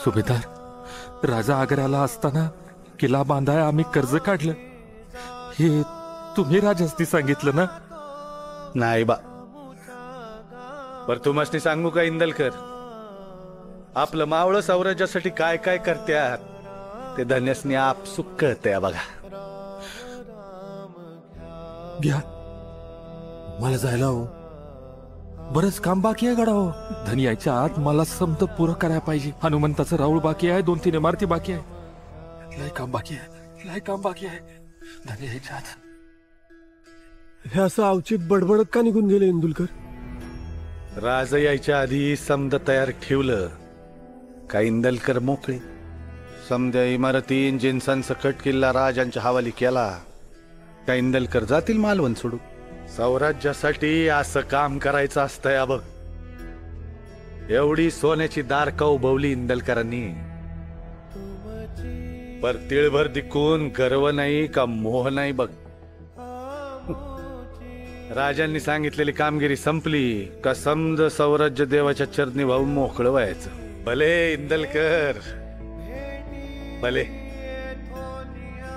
सुभेदार, राजा आग्र्याला असताना किल्ला बांधाय आम्ही कर्ज काढलं, हे तुम्ही राजासनी सांगितलं ना? नाही बा, पर तुम्हाला सांगू का इंदलकर, आपलं मावळं साम्राज्यासाठी काय काय करत्यात ते धन्यसनी आपसुक कळतंय बघा. घ्या, मला जायला हो, बरंच काम बाकी आहे गडा हो. धन यायच्या आत मला समत पुरं करायला पाहिजे. हनुमंताचं राऊळ बाकी आहे, 2-3 इमारती बाकी आहे, लय काम बाकी आहे, लय काम बाकी आहे. धन यायच्या आत. हे असं अवचित बडबडत का निघून गेले इंदुलकर? राज यायच्या आधी समद तयार ठेवलं का इंदलकर मोकळे. समद्या इमारतीन जिन्सांसकट किल्ला राजांच्या हवाली केला का इंदलकर जातील मालवण सोडू. स्वराज्यासाठी असं काम करायचं असतंय बघ. एवढी सोन्याची दारका उभवली इंदलकरांनी, पर तिळभर दिकून गर्व नाही का मोह नाही बघ. राजांनी सांगितलेली कामगिरी संपली का समज स्वराज्य देवाच्या चरणी वाहून मोकळं व्हायचं. भले इंदलकर भले.